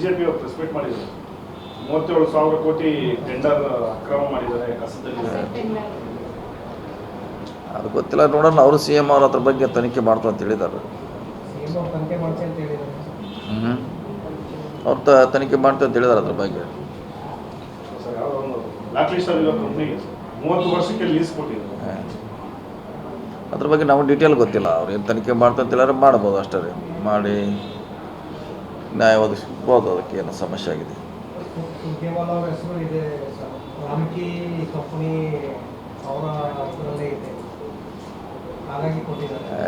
BJP ಅವರು press meet ಮಾಡಿದ್ದಾರೆ. 37,000 ಕೋಟಿ ಟೆಂಡರ್ ಅಕ್ರಮ ಮಾಡಿದ್ದಾರೆ ಕಸದಲ್ಲಿ. ಅದು ಗೊತ್ತಿಲ್ಲ, ನೋಡೋಣ. ಅವರು ಸಿ ಎಮ್ ಅವ್ರ ಅದ್ರ ಬಗ್ಗೆ ತನಿಖೆ ಮಾಡ್ತಾರೆ ಅಂತ ಹೇಳಿದ್ದಾರೆ. ಅವ್ರು ತನಿಖೆ ಮಾಡ್ತಾರೆ ಅಂತ ಹೇಳಿದ್ದಾರೆ ಅದ್ರ ಬಗ್ಗೆ. ಸರ್, ಯಾವುದೋ ಒಂದು ಬ್ಲಾಕ್ ಲಿಸ್ಟ್ ಆಗಿರೋ ಕಂಪ್ನಿಗೆ 30 ವರ್ಷಕ್ಕೆ ಲೀಸ್ ಕೊಟ್ಟಿದ್ದಾರೆ. ಅದ್ರ ಬಗ್ಗೆ ನಾವು ಡೀಟೇಲ್ ಗೊತ್ತಿಲ್ಲ. ಅವ್ರು ಏನು ತನಿಖೆ ಮಾಡ್ತಾರೆ ಅಂತ ಹೇಳಿದ್ರೆ ಮಾಡ್ಬೋದು ಅಷ್ಟೇ ರೀ. ಮಾಡಿ ನ್ಯಾಯ ಒದಗಿಸ್ಬೋದು. ಅದಕ್ಕೆ ಏನೋ ಸಮಸ್ಯೆ ಆಗಿದೆ.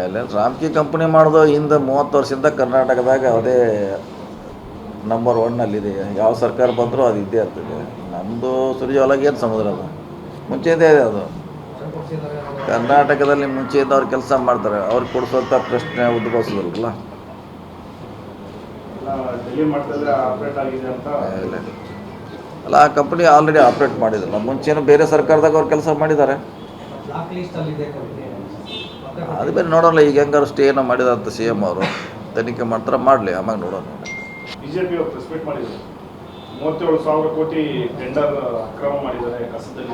ಇಲ್ಲ, ರಾಮ್ಕಿ ಕಂಪ್ನಿ ಮಾಡೋದು ಹಿಂದೆ 30 ವರ್ಷದಿಂದ ಕರ್ನಾಟಕದಾಗ ಅದೇ ನಂಬರ್ 1ನಲ್ಲಿದೆ. ಯಾವ ಸರ್ಕಾರ ಬಂದರೂ ಅದು ಇದ್ದೇ ಇರ್ತದೆ. ನಮ್ಮದು ಸುರ್ಜೇವಾಲಾಗೆ ಏನು ಸಮುದ್ರ ಅದು ಮುಂಚೆಯಿಂದ ಇದೆ. ಅದು ಕರ್ನಾಟಕದಲ್ಲಿ ಮುಂಚೆಯಿಂದ ಅವ್ರು ಕೆಲಸ ಮಾಡ್ತಾರೆ. ಅವ್ರಿಗೆ ಕೊಡಿಸುವಂಥ ಪ್ರಶ್ನೆ ಉದ್ಭವಿಸೋದಿಲ್ಲ. ಡೆಲ್ಲಿ ಮಟ್ಟದಲ್ಲಿ ಆಪರೇಟ್ ಆಗಿದೆ ಅಂತ. ಇಲ್ಲ, ಅಲ್ಲ, ಆ ಕಂಪ್ನಿ ಆಲ್ರೆಡಿ ಆಪ್ರೇಟ್ ಮಾಡಿದ್ರು. ಮುಂಚೆನೂ ಬೇರೆ ಸರ್ಕಾರದಾಗ ಅವ್ರು ಕೆಲಸ ಮಾಡಿದ್ದಾರೆ. ಅದು ಬೇರೆ ನೋಡೋಲ್ಲ. ಈಗ ಹೆಂಗಾರು ಸ್ಟೇ ಏನೋ ಮಾಡಿದಂಥ ಸಿ ಎಮ್ ಅವರು ತನಿಖೆ ಮಾಡ್ತಾರೆ, ಮಾಡಲಿ, ಆಮ್ಯಾಗ ನೋಡೋಣ. ಬಿಜೆಪಿ ಅವರು ಪ್ರೆಸ್ ಮೀಟ್ ಮಾಡಿದ್ದಾರೆ. 37,000 ಕೋಟಿ ಟೆಂಡರ್ ಅಕ್ರಮ ಮಾಡಿದ್ದಾರೆ ಕಸದಲ್ಲಿ.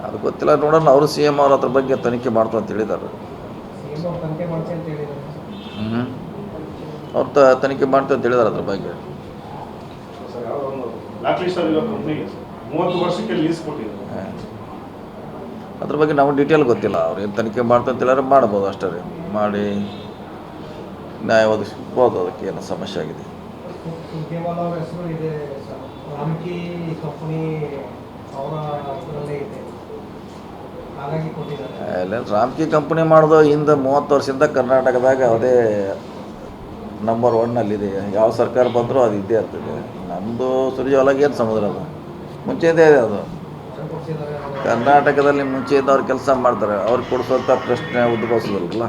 ಅದು ಗೊತ್ತಿಲ್ಲ, ನೋಡೋಣ. ಅವರು ಸಿ ಎಮ್ ಅವ್ರ ಅದ್ರ ಬಗ್ಗೆ ತನಿಖೆ ಮಾಡ್ತಾರೆ ಅಂತ ಹೇಳಿದ್ದಾರೆ. ಅವ್ರು ತನಿಖೆ ಮಾಡ್ತಾರೆ ಅಂತ ಹೇಳಿದ್ದಾರೆ ಅದ್ರ ಬಗ್ಗೆ. ಸರ್, ಯಾವುದೋ ಒಂದು ಬ್ಲಾಕ್ ಲಿಸ್ಟ್ ಆಗಿರೋ ಕಂಪ್ನಿಗೆ 30 ವರ್ಷಕ್ಕೆ ಲೀಸ್ ಕೊಟ್ಟಿದ್ದಾರೆ. ಅದ್ರ ಬಗ್ಗೆ ನಾವು ಡೀಟೇಲ್ ಗೊತ್ತಿಲ್ಲ. ಅವ್ರು ಏನು ತನಿಖೆ ಮಾಡ್ತಾರೆ ಅಂತ ಹೇಳಿದ್ರೆ ಮಾಡ್ಬೋದು ಅಷ್ಟೇ ರೀ. ಮಾಡಿ ನ್ಯಾಯ ಒದಗಿಸ್ಬೋದು. ಅದಕ್ಕೆ ಏನೋ ಸಮಸ್ಯೆ ಆಗಿದೆ. ಇಲ್ಲ, ರಾಮ್ಕಿ ಕಂಪ್ನಿ ಮಾಡೋದು ಹಿಂದೆ 30 ವರ್ಷದಿಂದ ಕರ್ನಾಟಕದಾಗ ಅದೇ ನಂಬರ್ 1ನಲ್ಲಿದೆ. ಯಾವ ಸರ್ಕಾರ ಬಂದರೂ ಅದು ಇದ್ದೇ ಇರ್ತದೆ. ನಮ್ಮದು ಸುರ್ಜೇವಾಲಾಗೆ ಏನು ಸಮುದ್ರ ಅದು ಮುಂಚೆಯಿಂದ ಇದೆ. ಅದು ಕರ್ನಾಟಕದಲ್ಲಿ ಮುಂಚೆಯಿಂದ ಅವ್ರು ಕೆಲಸ ಮಾಡ್ತಾರೆ. ಅವ್ರಿಗೆ ಕೊಡಿಸುವಂಥ ಪ್ರಶ್ನೆ ಉದ್ಭವಿಸೋದಿಲ್ಲ.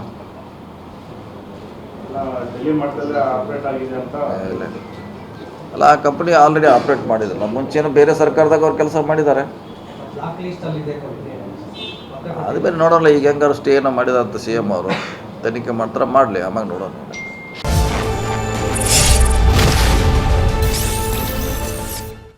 ಡೆಲ್ಲಿ ಮಟ್ಟದಲ್ಲಿ ಆಪರೇಟ್ ಆಗಿದೆ ಅಂತ. ಇಲ್ಲ, ಅಲ್ಲ, ಆ ಕಂಪ್ನಿ ಆಲ್ರೆಡಿ ಆಪ್ರೇಟ್ ಮಾಡಿದ್ರು. ಮುಂಚೆನೂ ಬೇರೆ ಸರ್ಕಾರದಾಗ ಅವ್ರು ಕೆಲಸ ಮಾಡಿದ್ದಾರೆ. ಅದು ಬೇರೆ ನೋಡೋಲ್ಲ. ಈಗ ಹೆಂಗಾರು ಸ್ಟೇ ಏನೋ ಮಾಡಿದಂಥ ಸಿ ಎಮ್ ಅವರು ತನಿಖೆ ಮಾಡ್ತಾರೆ, ಮಾಡಲಿ, ಆಮ್ಯಾಗ ನೋಡೋಣ.